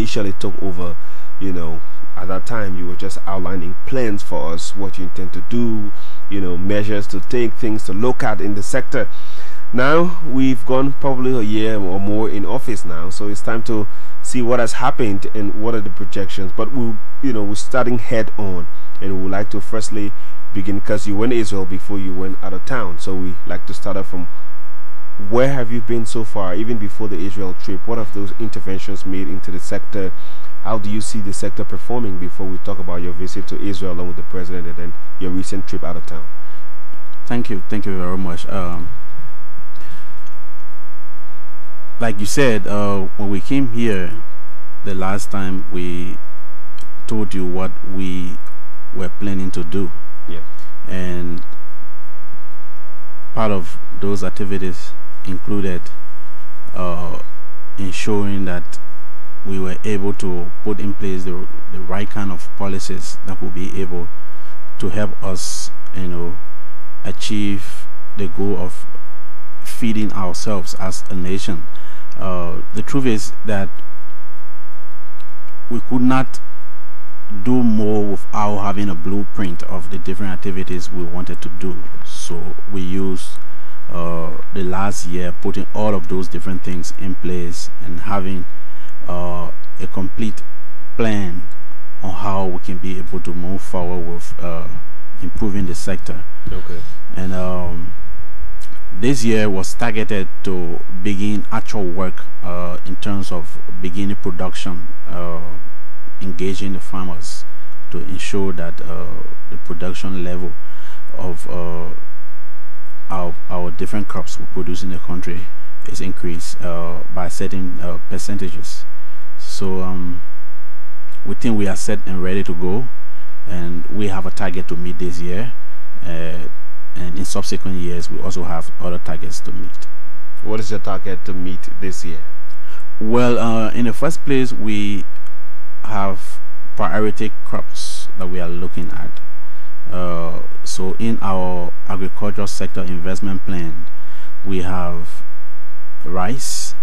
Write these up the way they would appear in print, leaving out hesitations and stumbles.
initially took over, at that time you were just outlining plans for us, what you intend to do, measures to take, things to look at in the sector. Now we've gone probably a year or more in office now, so it's time to see what has happened and what are the projections. But we're starting head on, and we would like to firstly begin, because you went to Israel before you went out of town, so we like to start off from where have you been so far, even before the Israel trip? What have those interventions made into the sector? How do you see the sector performing before we talk about your visit to Israel along with the president and then your recent trip out of town? Thank you very much. Like you said, when we came here the last time, we told you what we were planning to do. Yeah. And part of those activities included ensuring that we were able to put in place the right kind of policies that will be able to help us, achieve the goal of feeding ourselves as a nation. The truth is that we could not do more without having a blueprint of the different activities we wanted to do. So we used the last year putting all of those different things in place and having a complete plan on how we can be able to move forward with improving the sector. Okay. And this year was targeted to begin actual work in terms of beginning production, engaging the farmers to ensure that the production level of our different crops we produce in the country is increased by certain percentages. So we think we are set and ready to go, and we have a target to meet this year, and in subsequent years we also have other targets to meet. What is your target to meet this year? Well, in the first place, we have priority crops that we are looking at. So in our agricultural sector investment plan, we have rice,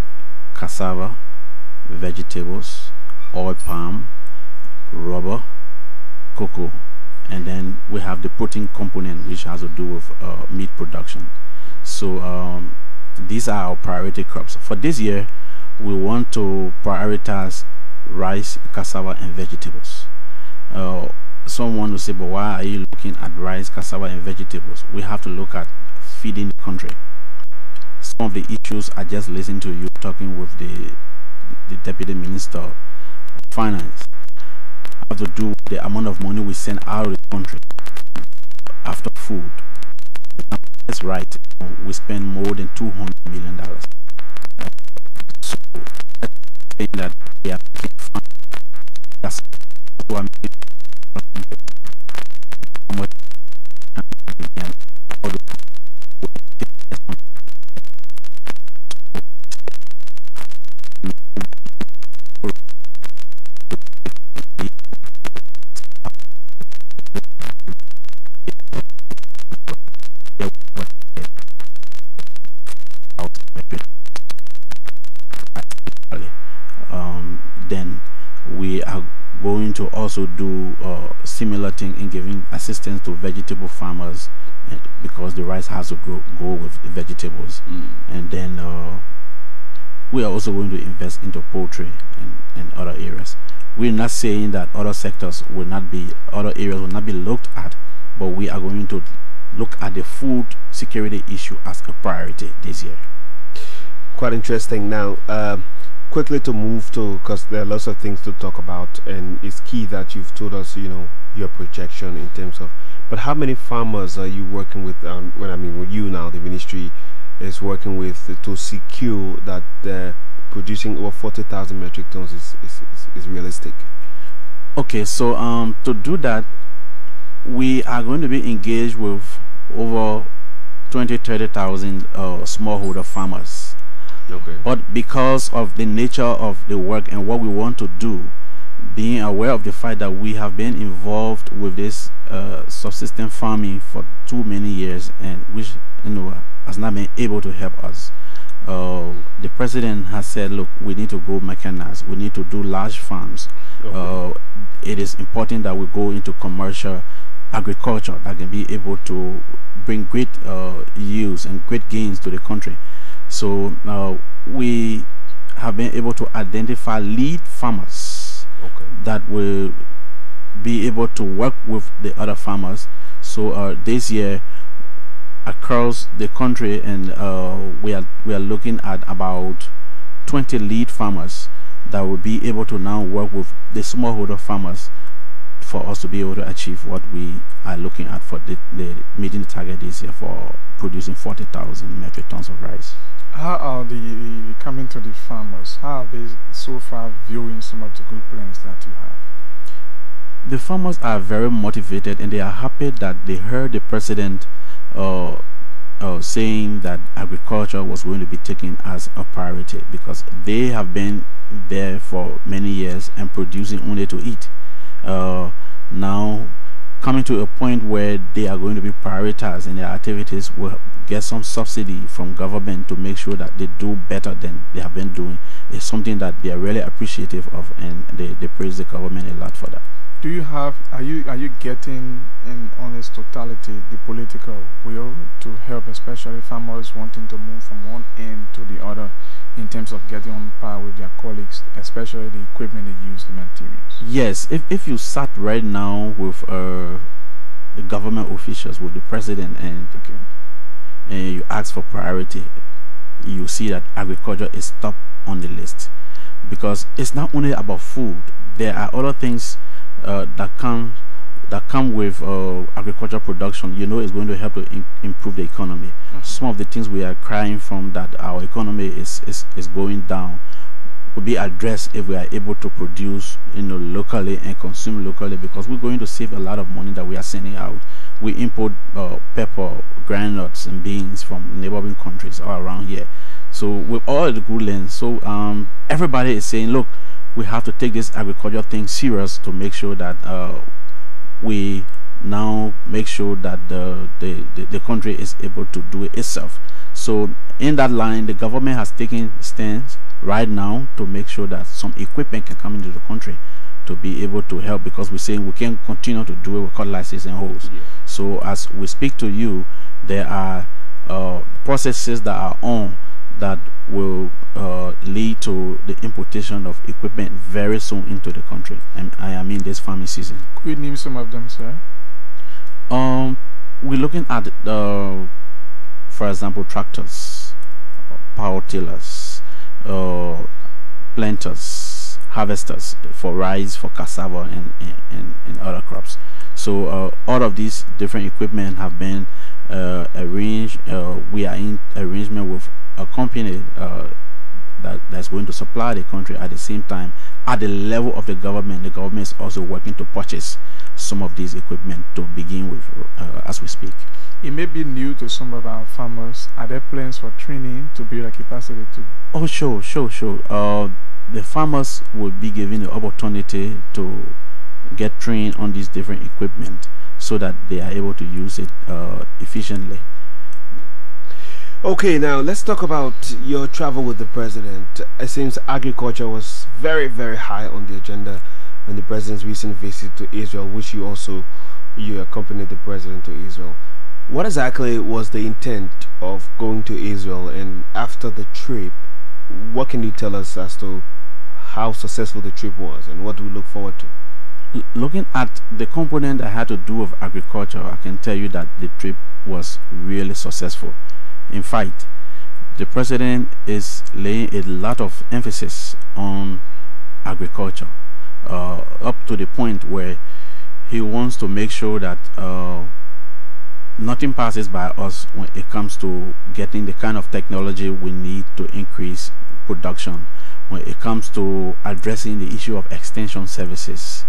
cassava, vegetables, oil palm, rubber, cocoa, and then we have the protein component, which has to do with meat production. So these are our priority crops. For this year, we want to prioritize rice, cassava, and vegetables. Someone will say, but why are you looking at rice, cassava, and vegetables? We have to look at feeding the country. Some of the issues I just listened to you talking with the Deputy Minister of Finance have to do with the amount of money we send out of the country after food. That's right. We spend more than $200 million. So that's the thing that we are making fun. That's what I'm making how much then we are going to also do similar thing in giving assistance to vegetable farmers, because the rice has to go with the vegetables. And then we are also going to invest into poultry and other areas. We're not saying that other sectors will not be, other areas will not be looked at, but we are going to look at the food security issue as a priority this year. Quite interesting. Now quickly to move to, because there are lots of things to talk about, and it's key that you've told us your projection in terms of, but how many farmers are you working with? When I mean with you now, the ministry is working with to secure that producing over 40,000 metric tons is realistic. Okay, so to do that, we are going to be engaged with over 20,000-30,000 smallholder farmers. Okay. But because of the nature of the work and what we want to do, being aware of the fact that we have been involved with this subsistence farming for too many years, and which has not been able to help us, the president has said, look, we need to go mechanized. We need to do large farms. Okay. It is important that we go into commercial agriculture that can be able to bring great yields and great gains to the country. So we have been able to identify lead farmers that will be able to work with the other farmers. So this year across the country, and we are looking at about 20 lead farmers that will be able to now work with the smallholder farmers for us to be able to achieve what we are looking at for the meeting the target this year for producing 40,000 metric tons of rice. How are the coming to the farmers? How are they so far viewing some of the good plans that you have? The farmers are very motivated, and they are happy that they heard the president saying that agriculture was going to be taken as a priority, because they have been there for many years and producing only to eat. Now coming to a point where they are going to be prioritized and their activities will get some subsidy from government to make sure that they do better than they have been doing is something that they are really appreciative of, and they praise the government a lot for that. Do you have, are you getting in honest totality the political will to help especially farmers wanting to move from one end to the other in terms of getting on par with their colleagues, especially the equipment they use, the materials? Yes, if you sat right now with the government officials, with the president, and you ask for priority, you see that agriculture is top on the list, because it's not only about food. There are other things that come with agricultural production. You know, it's going to help to improve the economy. Some of the things we are crying from, that our economy is going down, will be addressed if we are able to produce, you know, locally and consume locally, because we're going to save a lot of money that we are sending out. We import pepper, groundnuts and beans from neighboring countries all around here. So with all the good lands, so everybody is saying, look, we have to take this agriculture thing serious to make sure that we now make sure that the country is able to do it itself. So in that line, the government has taken stands right now to make sure that some equipment can come into the country to be able to help, because we're saying we can't continue to do it with cutlasses and hoes. So as we speak to you, there are processes that are on that will lead to the importation of equipment very soon into the country, and I mean this farming season. Could you name some of them, sir? We're looking at for example, tractors, power tillers, planters, harvesters for rice, for cassava, and other crops. So all of these different equipment have been arranged. We are in arrangement with a company that's going to supply the country. At the same time, at the level of the government is also working to purchase some of these equipment to begin with as we speak. It may be new to some of our farmers. Are there plans for training to build a capacity to? Oh, sure. The farmers will be given the opportunity to get trained on these different equipment so that they are able to use it efficiently. Okay, now let's talk about your travel with the president. It seems agriculture was very, very high on the agenda on the president's recent visit to Israel, which you accompanied the president to Israel. What exactly was the intent of going to Israel, and after the trip, what can you tell us as to how successful the trip was and what do we look forward to? Looking at the component that had to do with agriculture, I can tell you that the trip was really successful. In fact, the president is laying a lot of emphasis on agriculture, up to the point where he wants to make sure that nothing passes by us when it comes to getting the kind of technology we need to increase production, when it comes to addressing the issue of extension services,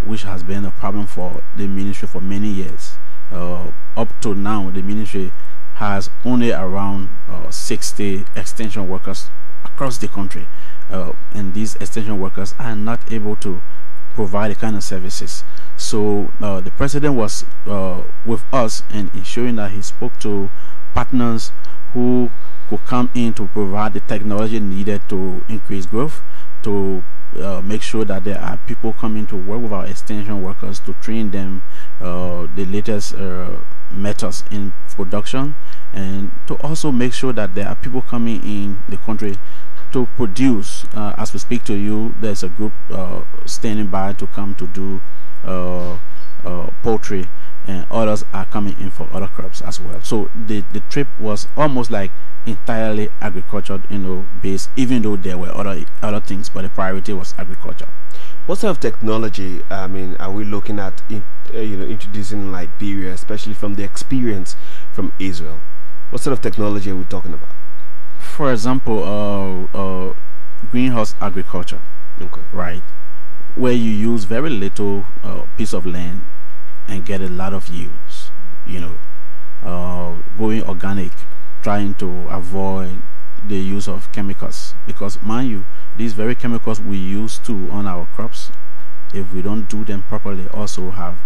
which has been a problem for the ministry for many years. Up to now, the ministry has only around 60 extension workers across the country, and these extension workers are not able to provide the kind of services. So the president was with us and ensuring that he spoke to partners who could come in to provide the technology needed to increase growth, to make sure that there are people coming to work with our extension workers to train them the latest methods in production, and to also make sure that there are people coming in the country to produce. As we speak to you, there's a group standing by to come to do poultry, and others are coming in for other crops as well. So the trip was almost like entirely agriculture, based, even though there were other things, but the priority was agriculture. What sort of technology, I mean, are we looking at introducing in Liberia, especially from the experience from Israel? What sort of technology are we talking about? For example, greenhouse agriculture. Okay. Right, where you use very little piece of land and get a lot of yields. Going organic, trying to avoid the use of chemicals, because mind you, these very chemicals we use to on our crops, if we don't do them properly, also have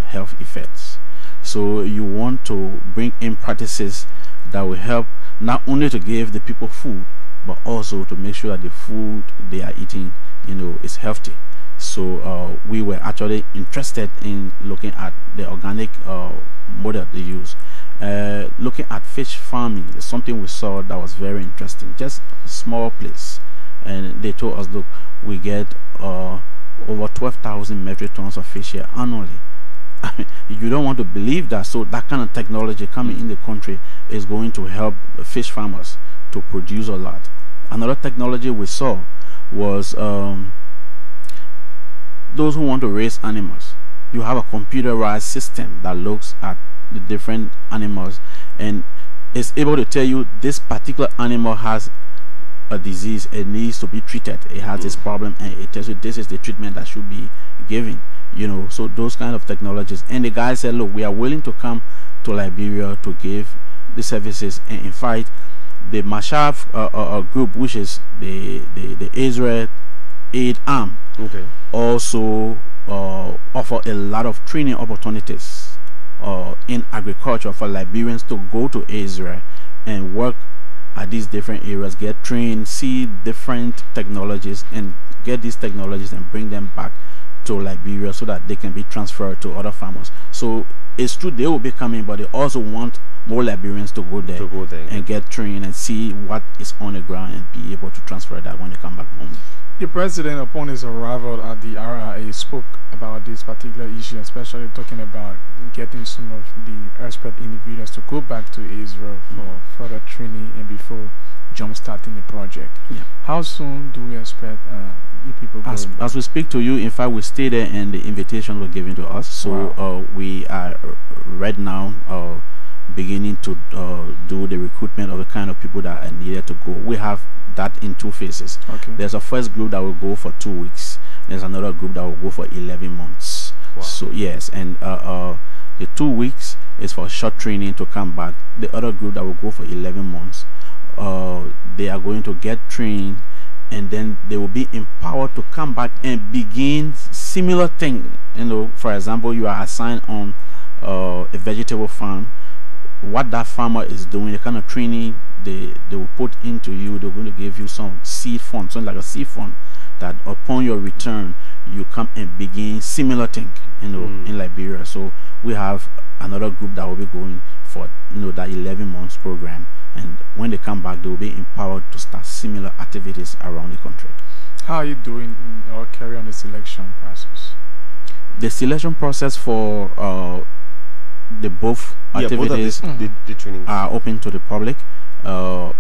health effects. So you want to bring in practices that will help not only to give the people food, but also to make sure that the food they are eating is healthy. So we were actually interested in looking at the organic model they use. Looking at fish farming is something we saw that was very interesting. Just a small place, and they told us, look, we get over 12,000 metric tons of fish here annually. You don't want to believe that. So that kind of technology coming in the country is going to help fish farmers to produce a lot. Another technology we saw was those who want to raise animals. You have a computerized system that looks at the different animals and is able to tell you this particular animal has a disease, it needs to be treated, it has this problem, and it tells you this is the treatment that should be given. So those kind of technologies. And the guy said, look, we are willing to come to Liberia to give the services. And in fact, the Mashav group, which is the Israel aid arm, okay, also offer a lot of training opportunities in agriculture for Liberians to go to Israel and work at these different areas, get trained, see different technologies, and get these technologies and bring them back to Liberia so that they can be transferred to other farmers. So it's true they will be coming, but they also want more Liberians to go there, and get trained and see what is on the ground and be able to transfer that when they come back home. The president, upon his arrival at the RRA, spoke about this particular issue, especially talking about getting some of the expert individuals to go back to Israel for further training and before jump-starting the project. Yeah. How soon do we expect you people going back? As we speak to you, in fact, we stay there and the invitation was given to us. So wow. We are right now beginning to do the recruitment of the kind of people that are needed to go. We have that in two phases. Okay. There's a first group that will go for 2 weeks. There's another group that will go for 11 months. Wow. So yes, and the 2 weeks is for short training to come back. The other group that will go for 11 months, they are going to get trained, and then they will be empowered to come back and begin similar thing. For example, you are assigned on a vegetable farm. What that farmer is doing, the kind of training they will put into you, they're going to give you some seed fund, something like a seed fund, that upon your return you come and begin similar thing in Liberia. So we have another group that will be going for that 11 months program, and when they come back they will be empowered to start similar activities around the country. How are you doing or carry on the selection process? The selection process for the both activities the training are open to the public,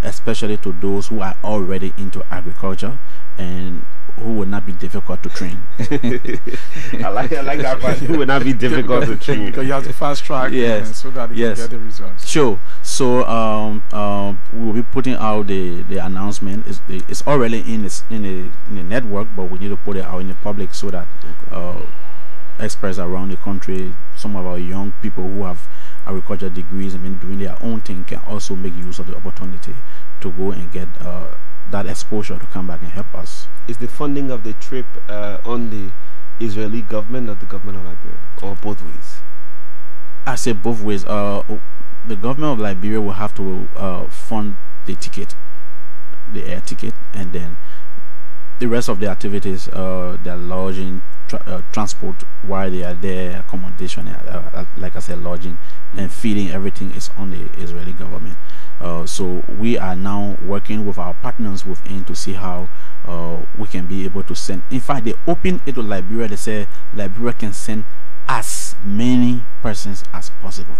especially to those who are already into agriculture and who will not be difficult to train. I like that part. Who will not be difficult to train, because you have to fast track, yes, so that you can get the results. Sure. So we will be putting out the announcement. It's already in the network, but we need to put it out in the public so that experts around the country, some of our young people who have agriculture degrees and been doing their own thing, can also make use of the opportunity to go and get that exposure to come back and help us. Is the funding of the trip on the Israeli government or the government of Liberia, or both ways? I say both ways. The government of Liberia will have to fund the ticket, the air ticket, and then the rest of the activities, their lodging, transport while they are there, accommodation, like I said, lodging and feeding, everything is on the Israeli government. So we are now working with our partners within to see how we can be able to send. In fact, they open it to Liberia. They say Liberia can send as many persons as possible.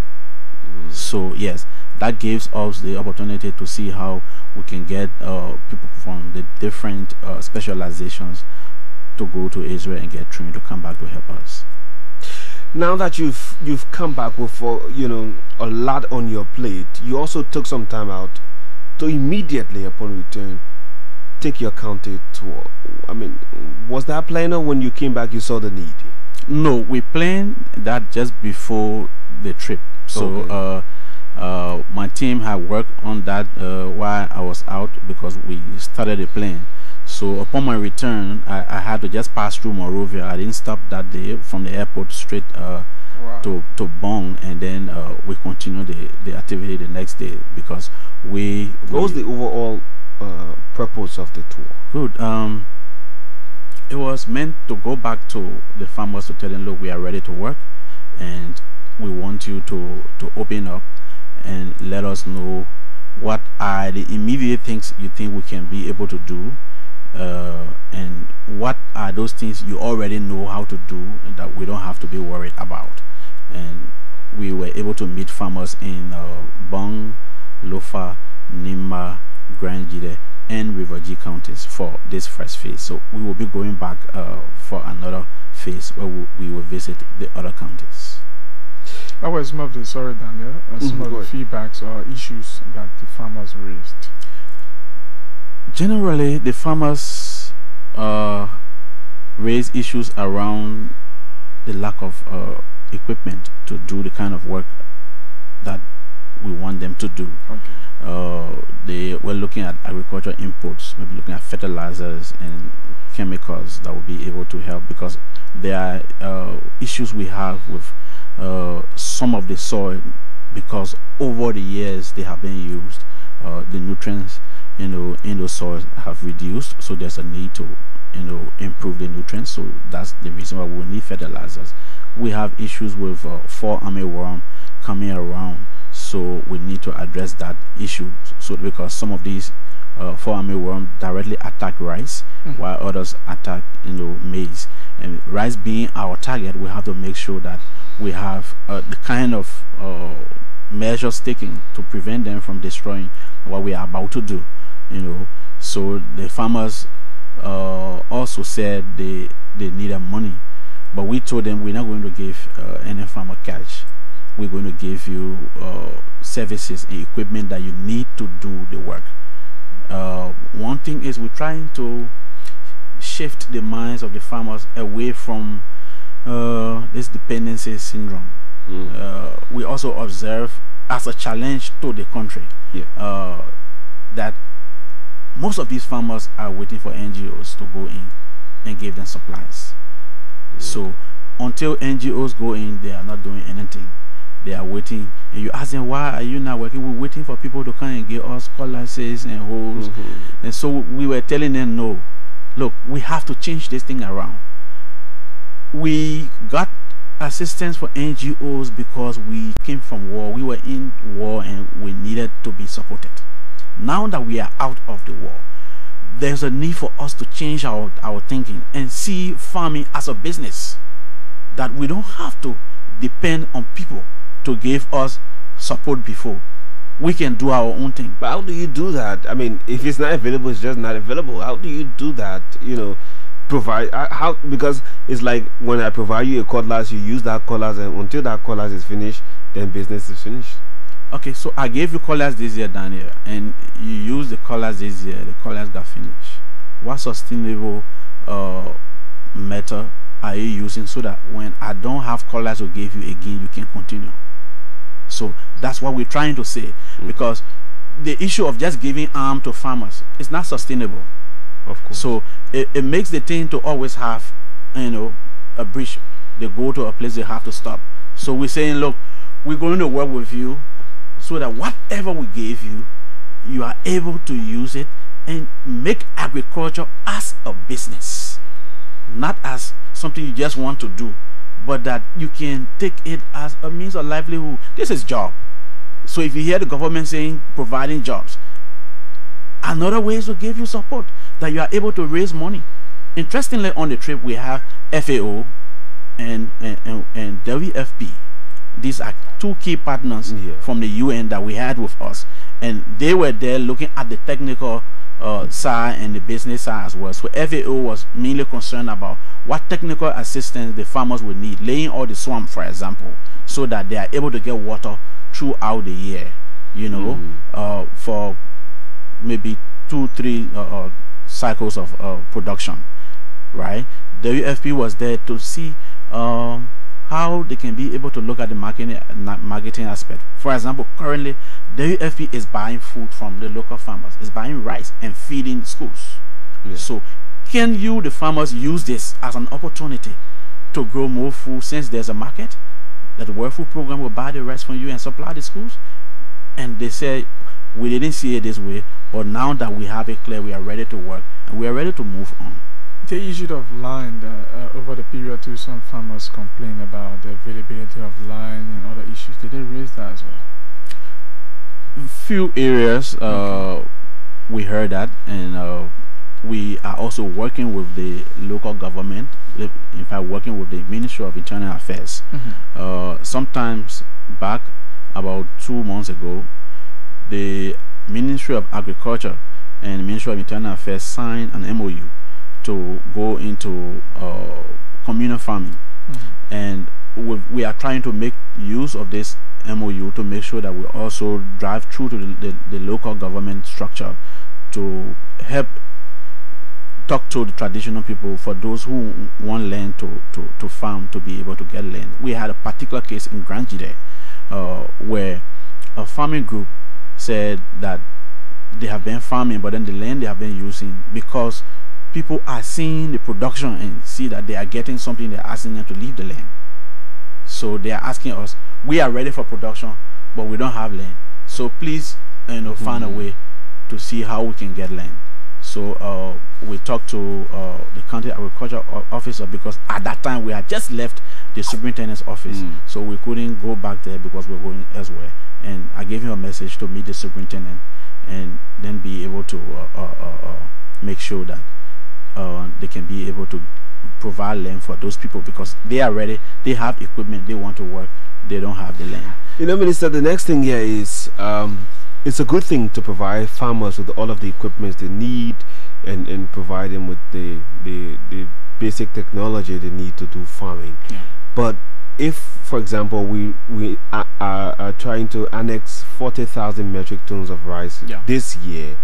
So yes, that gives us the opportunity to see how we can get people from the different specializations to go to Israel and get trained to come back to help us. Now that you've come back with a lot on your plate, you also took some time out to immediately upon return take your county tour. I mean, was that planned, or when you came back you saw the need? No, we planned that just before the trip. So okay. My team had worked on that while I was out, because we started the plan. So upon my return, I had to just pass through Monrovia. I didn't stop that day. From the airport straight wow. to Bong, and then we continued the activity the next day, because what was the overall purpose of the tour? Good. It was meant to go back to the farmers to tell them, look, we are ready to work, and we want you to open up and let us know what are the immediate things you think we can be able to do, and what are those things you already know how to do and that we don't have to be worried about. And we were able to meet farmers in Bong, Lofa, Nimba, Grand Jide and River G counties for this first phase. So we will be going back for another phase where we will visit the other counties. What were some of the, sorry Daniel, some of the feedbacks or issues that the farmers raised? Generally, the farmers raise issues around the lack of equipment to do the kind of work that we want them to do. Okay. They were looking at agricultural inputs, maybe looking at fertilizers and chemicals that will be able to help, because there are issues we have with some of the soil, because over the years they have been used, the nutrients in those soils have reduced, so there's a need to improve the nutrients. So that's the reason why we need fertilizers. We have issues with fall armyworm coming around, so we need to address that issue. So because some of these fall armyworm directly attack rice, while others attack maize, and rice being our target, we have to make sure that we have the kind of measures taken to prevent them from destroying what we are about to do. So the farmers also said they needed money, but we told them we're not going to give any farmer cash. We're going to give you services and equipment that you need to do the work. One thing is we're trying to shift the minds of the farmers away from this dependency syndrome. We also observe as a challenge to the country, that most of these farmers are waiting for NGOs to go in and give them supplies. So until NGOs go in, they are not doing anything. They are waiting, and you ask them, why are you not working? We're waiting for people to come and give us cutlasses and hoes. And so we were telling them, no, look, we have to change this thing around. We got assistance for NGOs because we came from war. We were in war and we needed to be supported. Now that we are out of the war, there's a need for us to change our thinking and see farming as a business, that we don't have to depend on people to give us support before. We can do our own thing. But how do you do that? I mean, if it's not available, it's just not available. How do you do that? Provide how, because it's like when I provide you a cutlass, you use that cutlass, and until that cutlass is finished, then business is finished. Okay, so I gave you cutlass this year, Daniel, and you use the cutlass this year. The cutlass got finished. What sustainable method are you using so that when I don't have cutlass to give you again, you can continue? So that's what we're trying to say, because the issue of just giving arm to farmers is not sustainable. Of course. So it makes the thing to always have a bridge. They go to a place they have to stop. So we're saying, look, we're going to work with you so that whatever we gave you, you are able to use it and make agriculture as a business, not as something you just want to do, but that you can take it as a means of livelihood. This is job. So if you hear the government saying providing jobs, another way is to give you support, that you are able to raise money. Interestingly, on the trip we have FAO and WFP. These are two key partners from the UN that we had with us, and they were there looking at the technical side and the business side as well. So FAO was mainly concerned about what technical assistance the farmers would need, laying all the swamp, for example, so that they are able to get water throughout the year, you know, for maybe 2-3 cycles of production, right? WFP was there to see how they can be able to look at the marketing aspect. For example, currently WFP is buying food from the local farmers, is buying rice and feeding schools. So can you, the farmers, use this as an opportunity to grow more food, since there's a market that the World Food Program will buy the rice from you and supply the schools? And they say, we didn't see it this way, but now that we have it clear, we are ready to work and we are ready to move on. The issue of land, over the period too, some farmers complain about the availability of land and other issues. Did they raise that as well? Few areas we heard that, and we are also working with the local government, in fact working with the Ministry of Internal Affairs. Sometimes back, about 2 months ago, the Ministry of Agriculture and the Ministry of Internal Affairs signed an MOU to go into communal farming, and we are trying to make use of this MOU to make sure that we also drive through to the local government structure to help talk to the traditional people, for those who want land to farm, to be able to get land. We had a particular case in Granjide where a farming group said that they have been farming, but then the land they have been using, because people are seeing the production and see that they are getting something, they're asking them to leave the land. So they are asking us, we are ready for production, but we don't have land, so please, you know, find a way to see how we can get land. So we talked to the county agriculture officer, because at that time we had just left the superintendent's office, so we couldn't go back there because we were going elsewhere. And I gave him a message to meet the superintendent and then be able to make sure that they can be able to provide land for those people, because they are ready, they have equipment, they want to work, they don't have the land. You know, Minister, the next thing here is it's a good thing to provide farmers with all of the equipment they need, and provide them with the basic technology they need to do farming. But if, for example, we are trying to annex 40,000 metric tons of rice this year,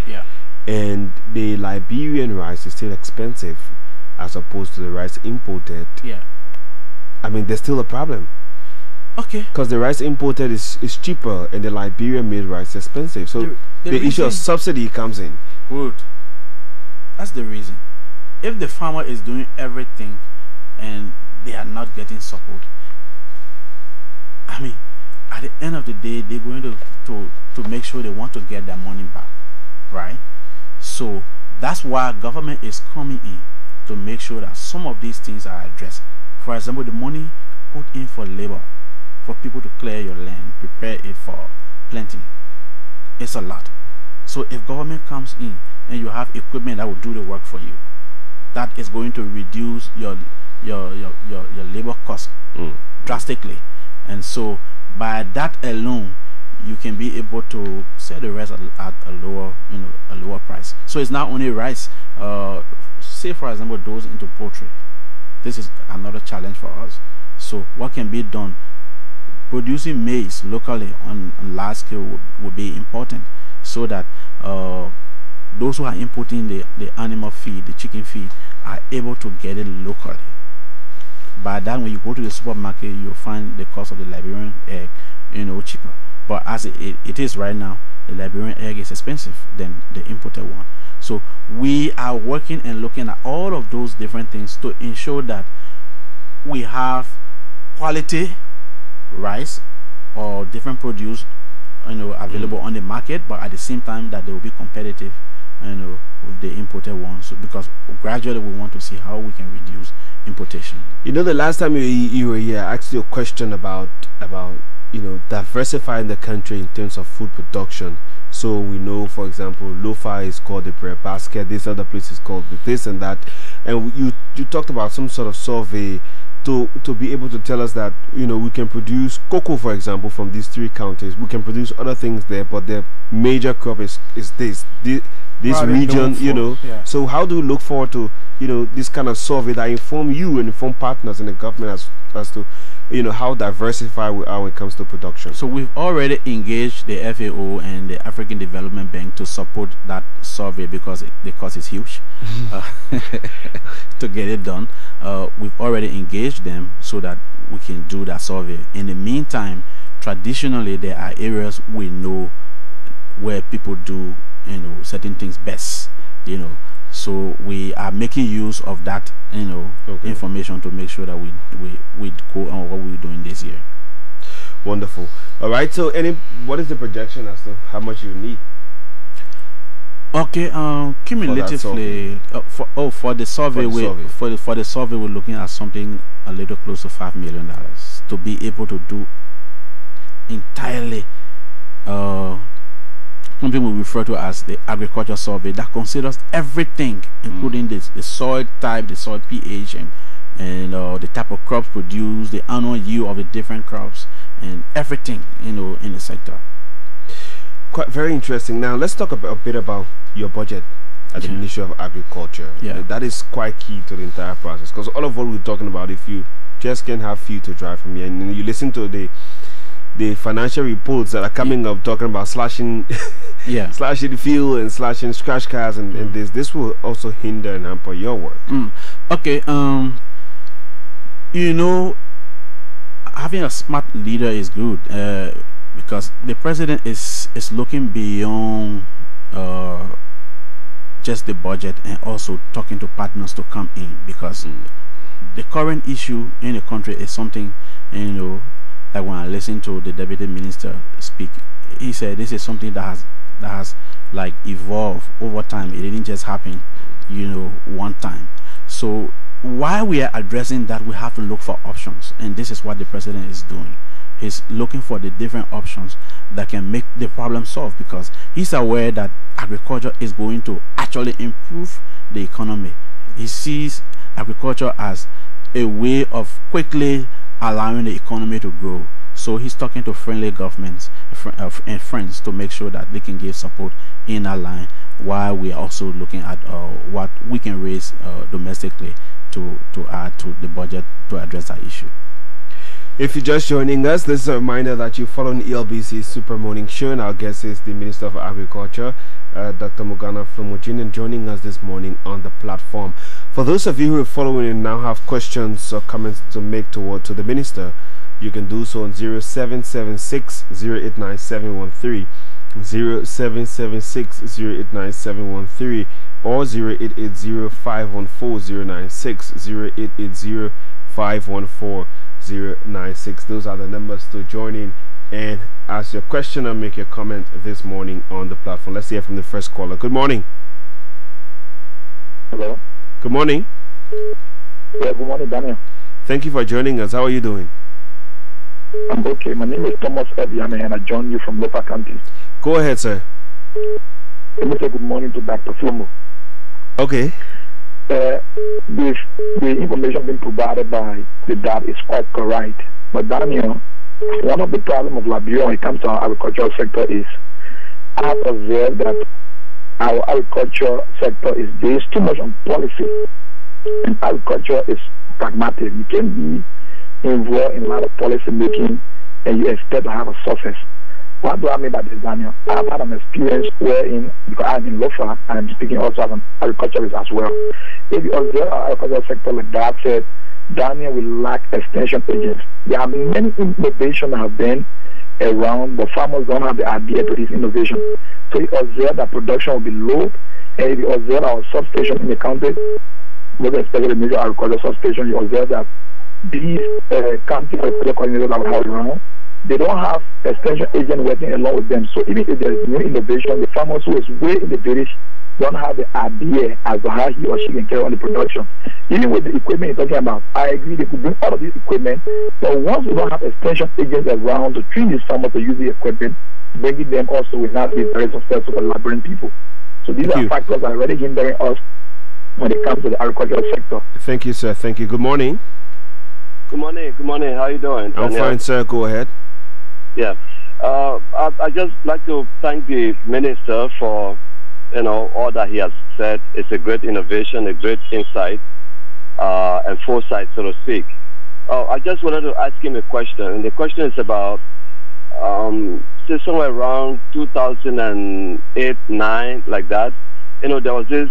and the Liberian rice is still expensive as opposed to the rice imported, I mean, there's still a problem. Because the rice imported is cheaper and the Liberian made rice is expensive. So the issue of subsidy comes in. Good. That's the reason. If the farmer is doing everything and they are not getting support, I mean, at the end of the day, they're going to make sure they want to get their money back, right? So that's why government is coming in to make sure that some of these things are addressed. For example, the money put in for labor, for people to clear your land, prepare it for planting, it's a lot. So if government comes in and you have equipment that will do the work for you, that is going to reduce your labor cost drastically. And so by that alone, you can be able to sell the rest at a lower, a lower price. So it's not only rice. Say for example, those into poultry. This is another challenge for us. So what can be done? Producing maize locally on large scale would be important, so that those who are importing the animal feed, the chicken feed, are able to get it locally. By that, when you go to the supermarket, you'll find the cost of the Liberian egg, cheaper. But as it is right now, the Liberian egg is expensive than the imported one. So we are working and looking at all of those different things to ensure that we have quality rice or different produce available on the market, but at the same time that they will be competitive, with the imported ones. So because gradually we want to see how we can reduce importation. The last time you were here, I asked you a question about diversifying the country in terms of food production. So we know, for example, Lofa is called the bread basket. This other place is called this and that. And you talked about some sort of survey to be able to tell us that we can produce cocoa, for example, from these three counties. We can produce other things there, but the major crop is this region. Yeah. So how do we look forward to this kind of survey that inform you and inform partners in the government as to how diversified we are when it comes to production? So we've already engaged the FAO and the African Development Bank to support that survey because the cost is huge to get it done. We've already engaged them so that we can do that survey. In the meantime, traditionally there are areas we know where people do certain things best. So we are making use of that information to make sure that we go on what we're doing this year. Wonderful. All right, so what is the projection as to how much you need? Okay, cumulatively for the survey we're looking at something a little close to $5 million to be able to do entirely something we refer to as the agriculture survey that considers everything, including the soil type, the soil pH, and the type of crops produced, the annual yield of the different crops, and everything in the sector. Quite very interesting. Now let's talk a bit about your budget at the Ministry of Agriculture. Yeah, that is quite key to the entire process, because all of what we're talking about, if you just can't have fuel to drive from here, and you listen to the financial reports that are coming up talking about slashing slashing fuel and slashing scratch cars and this will also hinder and hamper your work. Okay, having a smart leader is good, because the president is looking beyond just the budget and also talking to partners to come in, because the current issue in the country is something, like when I listened to the deputy minister speak, he said this is something that has like evolved over time. It didn't just happen one time. So while we are addressing that, we have to look for options, and this is what the president is doing. He's looking for the different options that can make the problem solved, because he's aware that agriculture is going to actually improve the economy. He sees agriculture as a way of quickly allowing the economy to grow. So he's talking to friendly governments and friends to make sure that they can give support in that line, while we are also looking at what we can raise domestically to add to the budget to address that issue. If you're just joining us, this is a reminder that you're following ELBC Super Morning Show, and our guest is the Minister of Agriculture, Dr. Morgana Flomogene, and joining us this morning on the platform. For those of you who are following and now have questions or comments to make to the Minister, you can do so on 0776 089 713, 0776 089 713, or 0880 514 096, 0880 514 096. Those are the numbers to join in and ask your question or make your comment this morning on the platform. Let's hear from the first caller. Good morning. Hello. Good morning. Yeah, good morning, Daniel. Thank you for joining us. How are you doing? I'm okay. My name is Thomas Ebiame, and I join you from Lopa County. Go ahead, sir. Let me say good morning to Dr. Flomo. Okay. The information being provided by the DAP is quite correct. But Daniel, one of the problems of Liberia when it comes to our agricultural sector is I have observed that our agriculture sector is based too much on policy, and agriculture is pragmatic. You can be involved in a lot of policy making and you expect to have a success. What do I mean by this, Daniel? I've had an experience wherein, because I'm in Lofa and I'm speaking also as an agriculturist as well. If you observe our agricultural sector, like Dad said, Daniel will lack extension agents. There are many innovations that have been around, but farmers don't have the idea to this innovation. So you observe that production will be low, and if you observe our substation in the country, most especially the major agricultural substation, you observe that these county agricultural coordinators that we have around, they don't have extension agent working along with them. So even if there's new innovation, the farmers who is way in the village don't have the idea as to how he or she can carry on the production. Even with the equipment you're talking about, I agree they could bring all of this equipment, but once we don't have extension agents around to train these farmers to use the equipment, bringing them also will not be very successful for laboring people. So these are factors that are already hindering us when it comes to the agricultural sector. Thank you, sir. Thank you. Good morning. Good morning. Good morning. How are you doing, I'm Daniel? fine, sir. Go ahead. Yeah. I just like to thank the minister for all that he has said. It's a great innovation, a great insight, and foresight, so to speak. I just wanted to ask him a question, and the question is about say somewhere around 2008-9, like that. There was this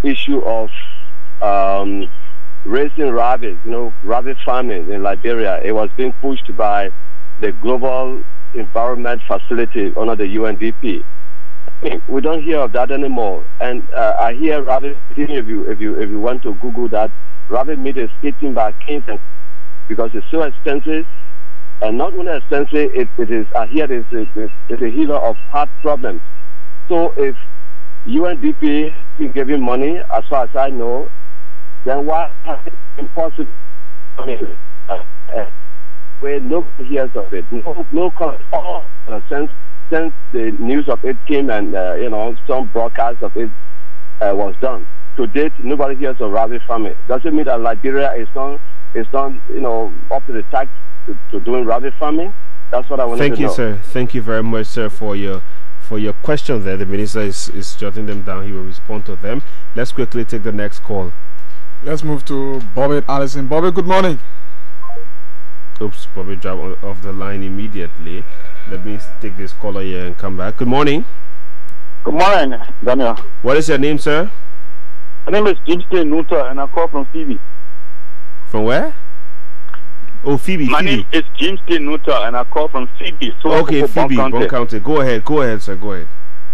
issue of raising rabbits, rabbit farming in Liberia. It was being pushed by the Global Environment Facility under the UNDP. We don't hear of that anymore. And I hear rabbit, if you want to Google that, rabbit meat is eaten by kings because it's so expensive. And not only expensive, it is, I hear it's a healer of heart problems. So if UNDP is giving money, as far as I know, then why is it impossible? Where nobody hears of it, no call, since the news of it came and some broadcast of it was done. To date, nobody hears of rabbit farming. Doesn't mean that Liberia is not up to the task to doing rabbit farming. That's what I want to know. Thank you, sir. Thank you very much, sir, for your question there. The minister is jotting them down. He will respond to them. Let's quickly take the next call. Let's move to Bobby Allison. Bobby, good morning. Oops, Bobby dropped off the line immediately. Let me take this caller here and come back. Good morning. Good morning, Daniel. What is your name, sir? My name is James Nuta, and I call from Phoebe. From where? Oh, Phoebe. My name is James Nuta, and I call from Phoebe. So okay, Phoebe, Bon County. Go ahead, sir. Go ahead.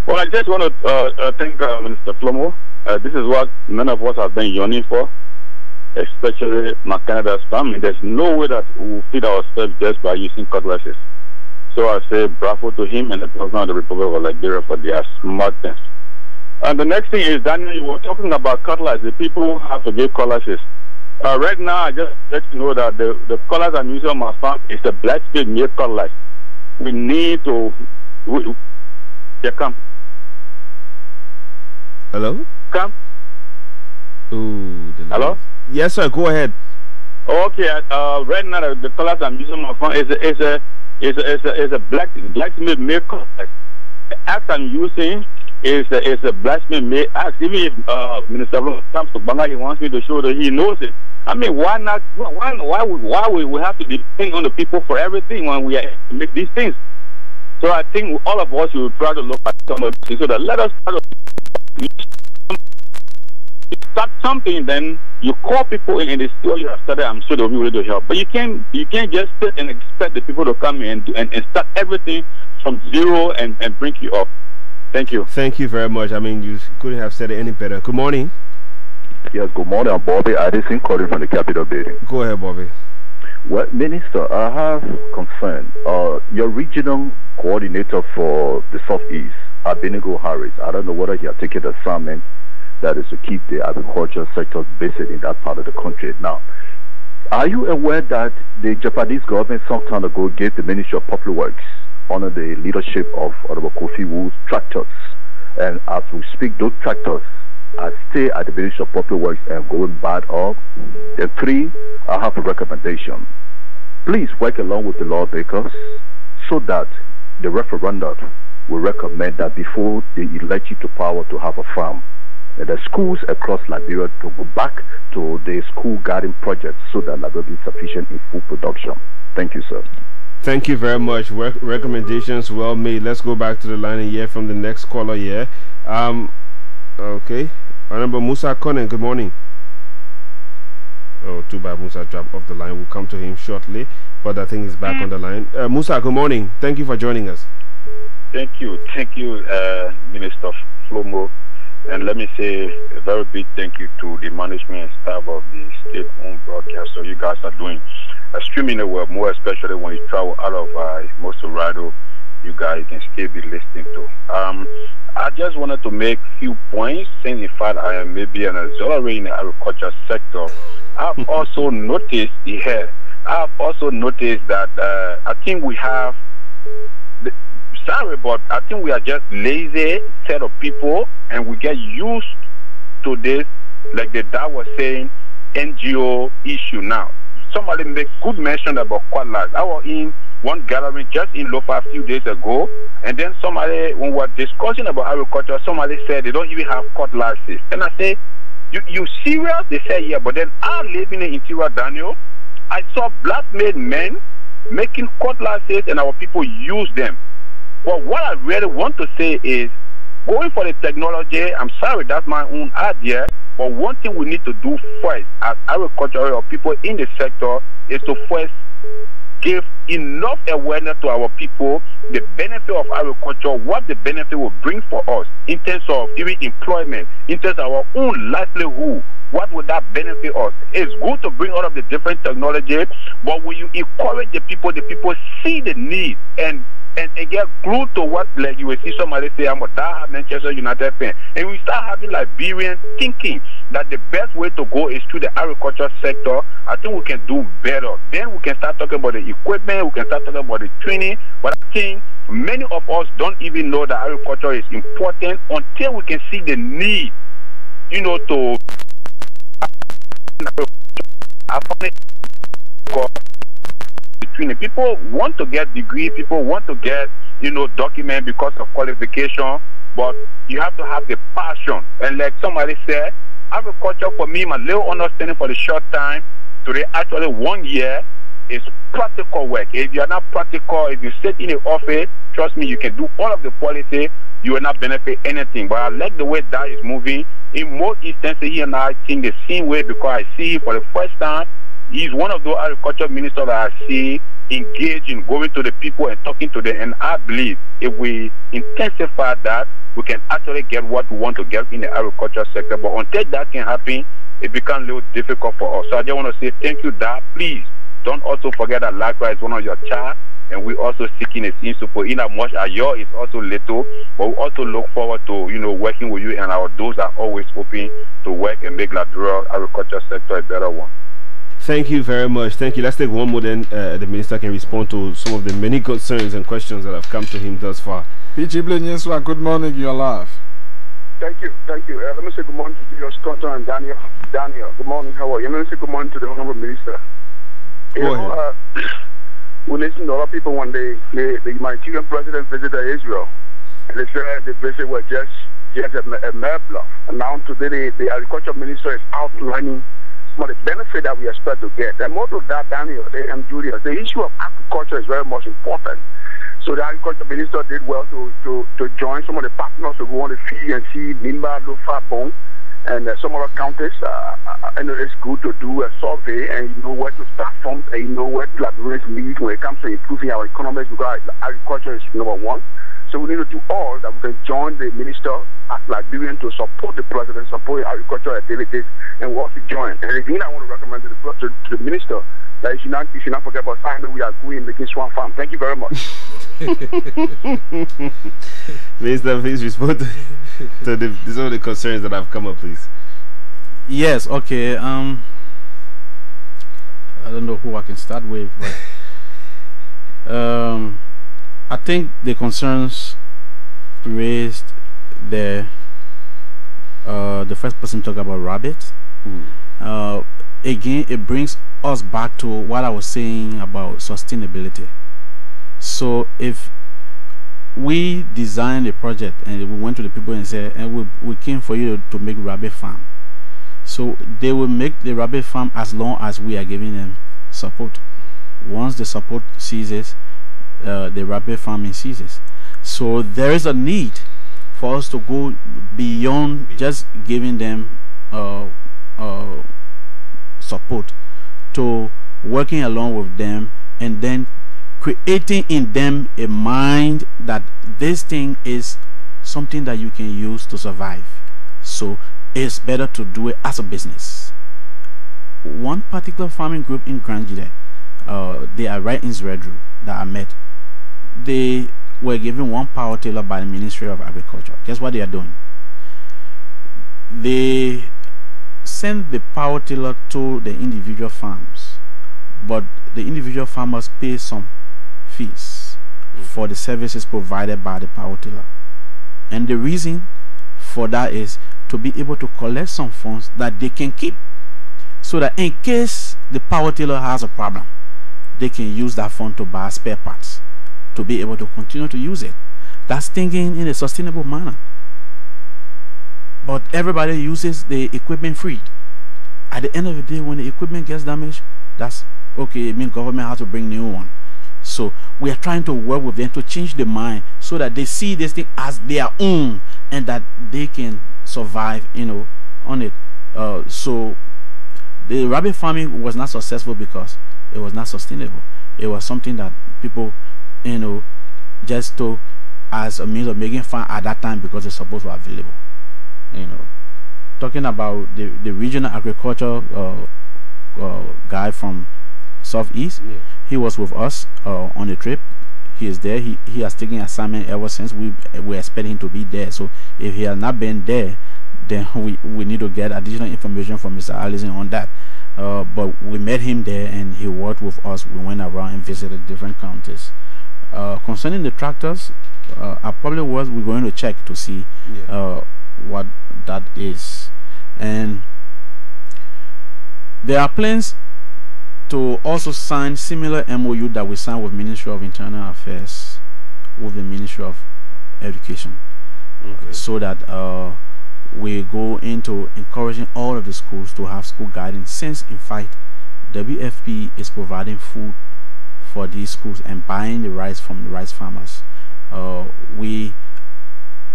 Well, I just want to thank Minister Flomo. This is what many of us have been yearning for, especially my Canada's family. There's no way that we will feed ourselves just by using cutlasses. So I say bravo to him and the President of the Republic of Liberia for their smartness. And the next thing is, Daniel, you were talking about cutlasses. The people have to give cutlasses. Right now, I just let you know that the cutlass I'm using on my farm is a blacksmith made cutlass. We need to... come. Hello? Come. Ooh, hello? Yes, sir. Go ahead. Okay. Right now, the cutlass I'm using on my farm is a blacksmith made cutlass. The axe I'm using is a blacksmith made axe. Even if Minister comes to Banga, he wants me to show that he knows it. I mean, why not? Why we have to depend on the people for everything when we are to make these things? So I think all of us should try to look at some of this so that let us try to start something. Then you call people in the store you have started. I'm sure they'll be ready to help. But you can't just sit and expect the people to come in and start everything from zero and bring you up. Thank you. Thank you very much. I mean, you couldn't have said it any better. Good morning. Yes, good morning. I'm Bobby Addison calling from the Capitol building. Go ahead, Bobby. Well, Minister, I have concern. Your regional coordinator for the Southeast, Abinigo Harris, I don't know whether he has taken the assignment that is to keep the agricultural sector busy in that part of the country. Now, are you aware that the Japanese government some time ago gave the Ministry of Public Works under the leadership of Honorable Kofi Wool's tractors? And as we speak, those tractors are still at the Ministry of Public Works and going bad up. And three, I have a recommendation. Please work along with the lawmakers so that the referendum will recommend that before they elect you to power to have a farm, and the schools across Liberia to go back to the school garden projects so that Liberia will be sufficient in food production. Thank you, sir. Thank you very much. Recommendations well made. Let's go back to the line and hear from the next caller here. Okay. Honorable Musa Konen, good morning. Oh, too bad Musa dropped off the line. We'll come to him shortly, but I think he's back on the line. Musa, good morning. Thank you for joining us. Thank you, Minister Flomo. And let me say a very big thank you to the management and staff of the state-owned broadcast. So you guys are doing streaming it well, more especially when you travel out of most of Rado, you guys can still be listening to. I just wanted to make few points, saying in fact I am maybe an auxiliary in the agriculture sector. I've also noticed here, I've also noticed that I think we have, sorry, but I think we are just lazy set of people, and we get used to this, like the dad was saying, NGO issue now. Somebody make good mention about cutlass. I was in one gathering just in Lofa a few days ago, and then somebody, when we were discussing about agriculture, somebody said they don't even have cutlasses. And I say, you serious? They say, yeah, but then I live in the interior, Daniel. I saw black-made men making cutlasses, and our people use them. But what I really want to say is, going for the technology, I'm sorry, that's my own idea, but one thing we need to do first as agricultural or people in the sector is to first give enough awareness to our people, the benefit of agriculture, what the benefit will bring for us in terms of even employment, in terms of our own livelihood. What would that benefit us? It's good to bring all of the different technology, but when you encourage the people see the need and get glued to what, like you will see somebody say, I'm a die Manchester United fan. And we start having Liberian thinking that the best way to go is through the agriculture sector. I think we can do better. Then we can start talking about the equipment, we can start talking about the training. But I think many of us don't even know that agriculture is important until we can see the need, you know, to between the people want to get degree, people want to get, you know, document because of qualification, but you have to have the passion. And like somebody said, agriculture for me, my little understanding for the short time, today actually 1 year is practical work. If you are not practical, if you sit in the office, trust me, you can do all of the policy, you will not benefit anything. But I like the way that is moving. In most instances, he and I think the same way, because I see for the first time, he's one of those agriculture ministers that I see engaged in going to the people and talking to them. And I believe if we intensify that, we can actually get what we want to get in the agriculture sector. But until that can happen, it becomes a little difficult for us. So I just want to say thank you, Dad. Please don't also forget that likewise one of your child, and we also seeking a same support in as much as yours is also little, but we also look forward to, you know, working with you, and our doors are always open to work and make Liberia agriculture sector a better one. Thank you very much. Thank you. Let's take one more, then the minister can respond to some of the many concerns and questions that have come to him thus far. PG Blenyeswa, good morning, you're live. Thank you, thank you. Let me say good morning to your Scott and Daniel. Daniel, good morning, how are you? Let me say good morning to the Honorable Minister. Go ahead. We listened to a lot of people when the Nigerian president visited Israel, and they said the visit was just a mere bluff. And now today the agriculture minister is outlining some of the benefit that we expect to get. And more to that, Daniel and Julius, the issue of agriculture is very much important. So the agriculture minister did well to join some of the partners who want to feed and see Nimba, Lofa, Bon, and some other counties. I know it's good to do a survey and you know where to start from, and you know where Liberians need when it comes to improving our economies, because agriculture is number one. So we need to do all that we can join the minister as Liberian to support the president, support agricultural activities, and we also join. And again, I want to recommend to the minister that you should not forget about signing we are going making Swan Farm. Thank you very much. Minister, please respond to some of the concerns that have come up, please. Yes, okay. I don't know who I can start with, but I think the concerns raised there, the first person talked about rabbits. Again, it brings us back to what I was saying about sustainability. So if we designed a project and we went to the people and said, and we came for you to make rabbit farm, so they will make the rabbit farm as long as we are giving them support. Once the support ceases, the rabbit farming ceases. So there is a need for us to go beyond just giving them support, to working along with them and then creating in them a mind that this thing is something that you can use to survive. So it's better to do it as a business. One particular farming group in Grand Jide, they are right in Zredru that I met. They were given one power tiller by the Ministry of Agriculture. Guess what they are doing? They send the power tiller to the individual farms, but the individual farmers pay some fees for the services provided by the power tiller. And the reason for that is to be able to collect some funds that they can keep, so that in case the power tiller has a problem, they can use that fund to buy spare parts to be able to continue to use it. That's thinking in a sustainable manner. But everybody uses the equipment free. At the end of the day, when the equipment gets damaged, that's okay. It means government has to bring new one. So we are trying to work with them to change the mind so that they see this thing as their own and that they can survive, on it. So the rabbit farming was not successful because it was not sustainable. It was something that people, just took as a means of making fun at that time because the supports were available. Talking about the regional agriculture guy from Southeast, yeah. He was with us on the trip. He is there. He has taken assignment ever since. We expect him to be there. So if he has not been there, then we need to get additional information from Mr. Allison on that. But we met him there and he worked with us. We went around and visited different counties. Concerning the tractors, we're going to check to see what that is. And there are plans to also sign similar MOU that we signed with Ministry of Internal Affairs with the Ministry of Education. Okay. So that we go into encouraging all of the schools to have school guidance, since in fact WFP is providing food for these schools and buying the rice from the rice farmers.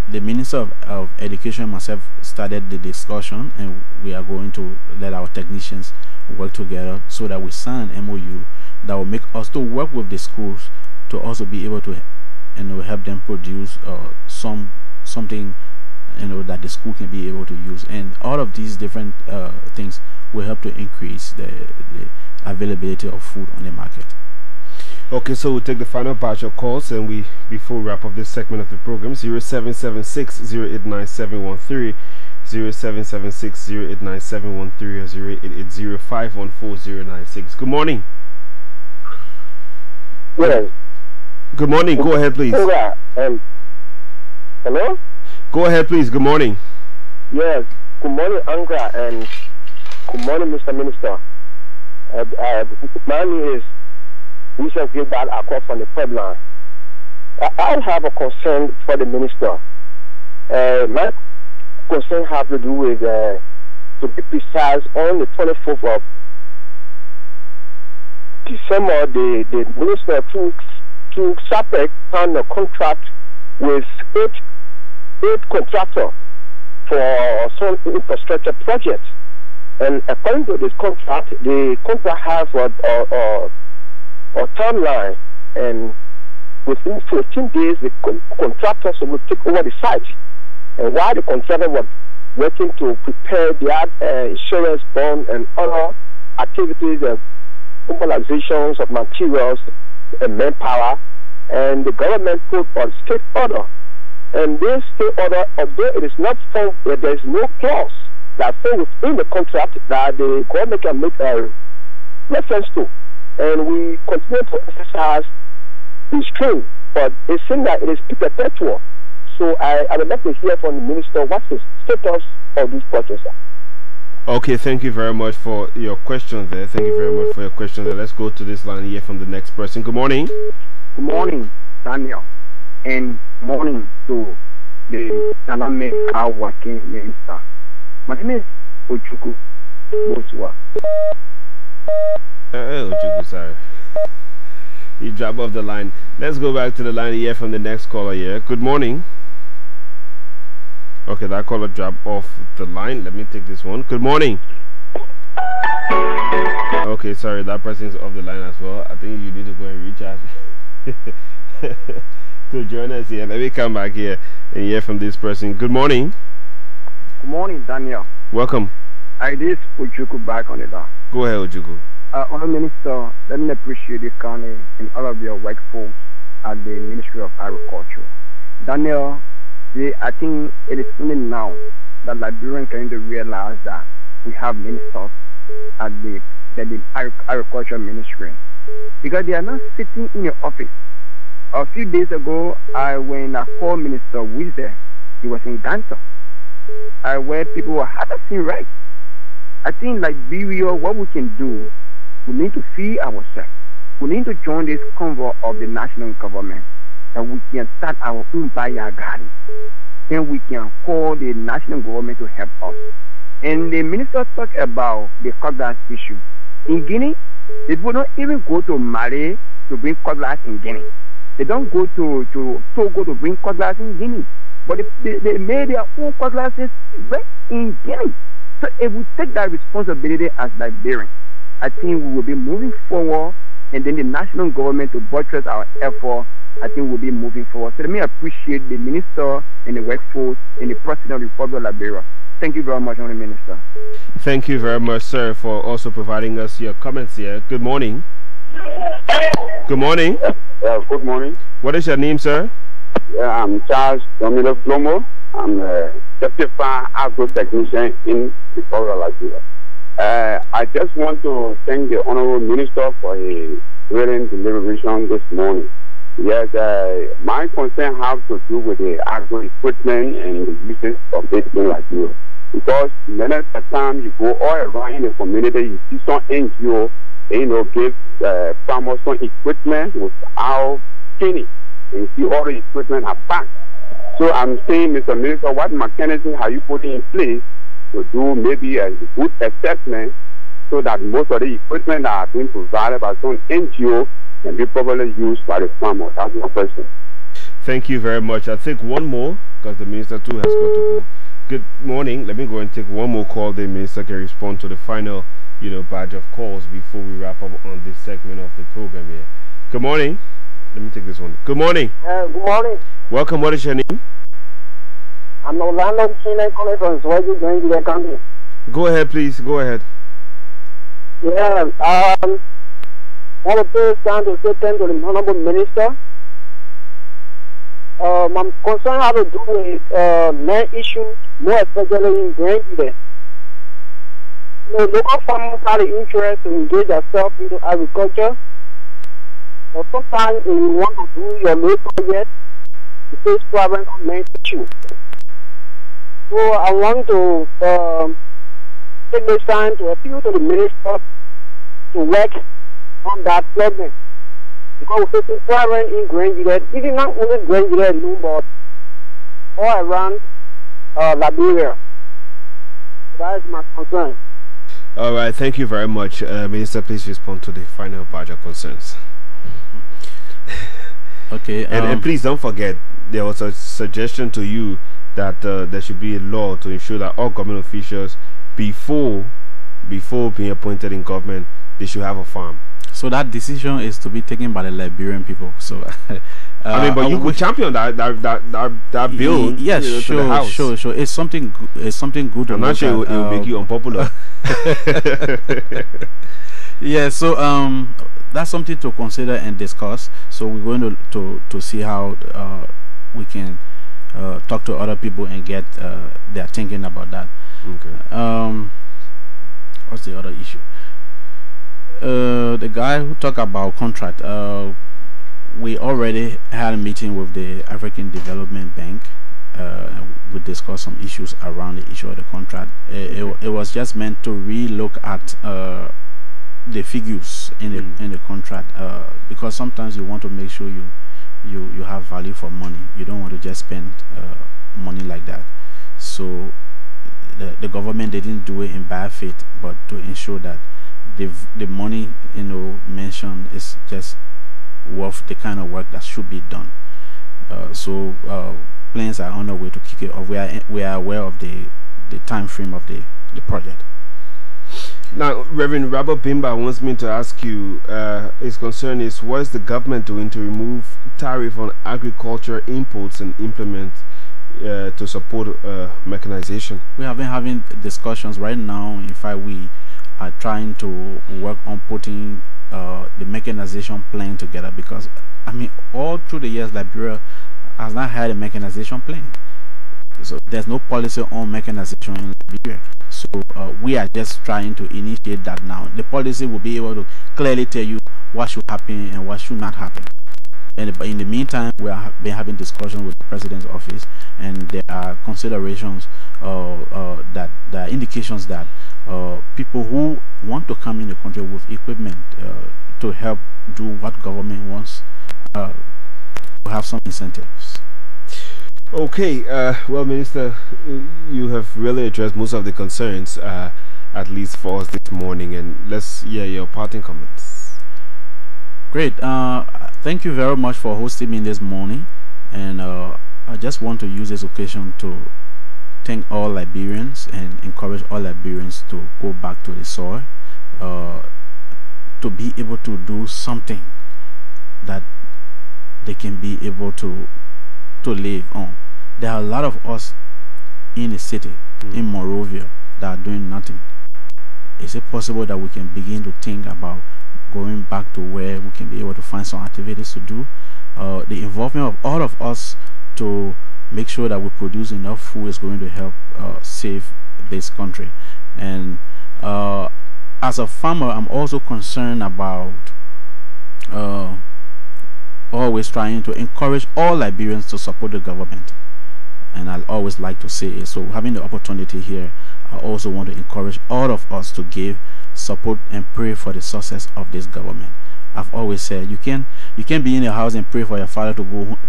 The Minister of Education and myself started the discussion, and we are going to let our technicians work together so that we sign an MOU that will make us to work with the schools to also be able to help them produce something that the school can be able to use. And all of these different things will help to increase the availability of food on the market. Okay, so we'll take the final batch of calls, and before we wrap up this segment of the program, 0776-089-713, 0776-089-713, or 0880-514-096. Good morning. Yes. Good morning. Go ahead, please. Hello? Go ahead, please. Good morning. Yes. Good morning, Angra, and good morning, Mr. Minister. My name is Bishop Gilbert Akwa from the Puebla. I have a concern for the minister. My concern has to do with, to be precise, on the 24th of December, the minister through SAPEC signed a contract with eight contractors for some infrastructure projects. And according to this contract, the contract has a timeline, and within 14 days the contractors will take over the site. And while the contractor was working to prepare their insurance bond and other activities and mobilizations of materials and manpower, and the government put on state order. And this state order, although it is not found, there is no clause that falls within the contract that the government can make a reference to. And we continue to exercise restraint, but it seems that it is perpetual. So I would like to hear from the minister what's the status of this process. Okay, thank you very much for your question there. Thank you very much for your question there. Let's go to this line here from the next person. Good morning. Good morning, Daniel, and morning to the Salame working minister. My name is Ojuku Bosua. Ojuku, sorry. You drop off the line. Let's go back to the line here from the next caller here. Good morning. Okay, that caller dropped off the line. Let me take this one. Good morning. Okay, sorry, that person is off the line as well. I think you need to go and reach out to join us here. Let me come back here and hear from this person. Good morning. Good morning, Daniel. Welcome. I did Ojuku back on the line. Go ahead, Ojuku. Honourable Minister, let me appreciate you kindly and all of your workforce at the Ministry of Agriculture. Daniel, I think it is only now that Liberians are going to realize that we have ministers at the Agriculture Ministry, because they are not sitting in your office. A few days ago, when I called Minister Wize, he was in Ganta, where people were harvesting rice. I think Liberia, what we can do, we need to feed ourselves. We need to join this convoy of the national government, that we can start our own backyard garden. Then we can call the national government to help us. And the minister talked about the cutlass issue. In Guinea, they will not even go to Mali to bring cutlass in Guinea. They don't go to Togo to bring cutlass in Guinea. But they made their own cutlasses right in Guinea. So if we take that responsibility as Liberians, I think we will be moving forward, and then the national government to buttress our effort, I think we'll be moving forward. So let me appreciate the minister and the workforce and the president of the Republic of Liberia. Thank you very much, Honourable Minister. Thank you very much, sir, for also providing us your comments here. Good morning. Good morning. Good morning. What is your name, sir? I'm Charles Domino Flomo. I'm a certified agro technician in the Republic of Liberia. I just want to thank the Honourable Minister for a brilliant deliberation this morning. Yes, my concern has to do with the agro equipment and the uses of it in Liberia. Because many of the time you go all around in the community, you see some NGO, give farmers some equipment without training. And you see all the equipment are packed. So I'm saying, Mr. Minister, what mechanism are you putting in place to do maybe a good assessment so that most of the equipment that are being provided by some NGO can be properly used by the farmer? That's my question. Thank you very much. I'll take one more because the minister too has got to go. Good morning. Let me go and take one more call. The minister can respond to the final, batch of calls before we wrap up on this segment of the program here. Good morning. Let me take this one. Good morning. Good morning. Welcome. What is your name? I'm Orlando Chile calling from Swahili, Greenville County. Go ahead, please. Go ahead. Yeah, want to take time to say thank to the Honourable Minister. I'm concerned how to do with land issues, more especially in Greenville. Local farmers have the interest to engage themselves into agriculture. But sometimes when you want to do your new project, you face problems on land issues. So I want to take this time to appeal to the minister to work on that problem. Because we're facing problems in Greenville, even not only Greenville alone, but all around Liberia. So that is my concern. All right, thank you very much. Minister, please respond to the final batch of concerns. Okay. And please don't forget, there was a suggestion to you that there should be a law to ensure that all government officials, before being appointed in government, they should have a farm. So that decision is to be taken by the Liberian people. So I mean, but you could champion that bill. Yes, sure. It's something. It's something good. I'm not sure it will make you unpopular. Yeah. So that's something to consider and discuss. So we're going to see how we can talk to other people and get their thinking about that. Okay. What's the other issue? The guy who talked about contract, we already had a meeting with the African Development Bank. And we discussed some issues around the issue of the contract. It was just meant to re-look at the figures in the contract, because sometimes you want to make sure you have value for money. You don't want to just spend money like that. So the government didn't do it in bad faith, but to ensure that the money mentioned is just worth the kind of work that should be done. So plans are on the way to kick it off. We are aware of the time frame of the project. Now, Reverend Robert Bimba wants me to ask you, his concern is, what is the government doing to remove tariff on agriculture imports and implement to support mechanization? We have been having discussions right now. In fact, we are trying to work on putting the mechanization plan together, because I mean all through the years Liberia has not had a mechanization plan. So there's no policy on mechanization in Liberia. So we are just trying to initiate that now. The policy will be able to clearly tell you what should happen and what should not happen. And in the meantime, we have been having discussions with the president's office, and there are considerations that there are indications that people who want to come in the country with equipment to help do what government wants will have some incentives. Okay, well, Minister, you have really addressed most of the concerns, at least for us this morning, and let's hear your parting comments. Great. Thank you very much for hosting me this morning, and I just want to use this occasion to thank all Liberians and encourage all Liberians to go back to the soil, to be able to do something that they can be able to live on. There are a lot of us in the city, in Monrovia, that are doing nothing. Is it possible that we can begin to think about going back to where we can be able to find some activities to do? The involvement of all of us to make sure that we produce enough food is going to help save this country. And as a farmer, I'm also concerned about always trying to encourage all Liberians to support the government. And I always like to say it. So having the opportunity here, I also want to encourage all of us to give support and pray for the success of this government. I've always said you can't be in your house and pray for your father to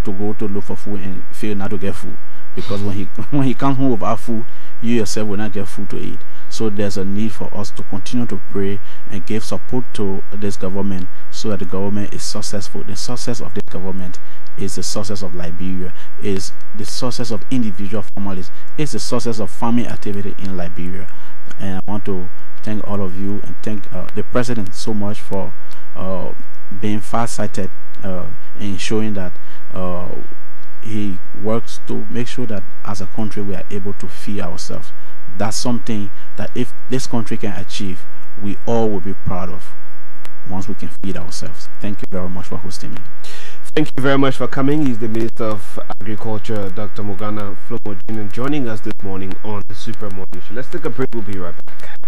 go to look for food and fail not to get food, because when he comes home without food, you yourself will not get food to eat. So there's a need for us to continue to pray and give support to this government so that the government is successful. The success of this government is the success of Liberia, is the success of individual families, is the success of farming activity in Liberia. And I want to thank all of you and thank the president so much for being far-sighted and showing that he works to make sure that as a country we are able to feed ourselves. That's something that if this country can achieve, we all will be proud of once we can feed ourselves. Thank you very much for hosting me. Thank you very much for coming. He's the Minister of Agriculture, Dr. Morgana Flomo Jr., joining us this morning on the Super Morning Show. Let's take a break. We'll be right back.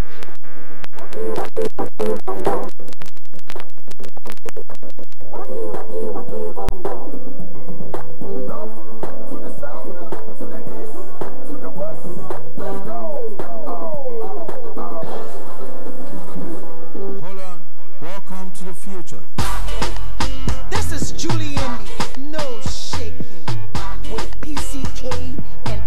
Hold on. Welcome to the future. This is Julian, no shaking, with PCK and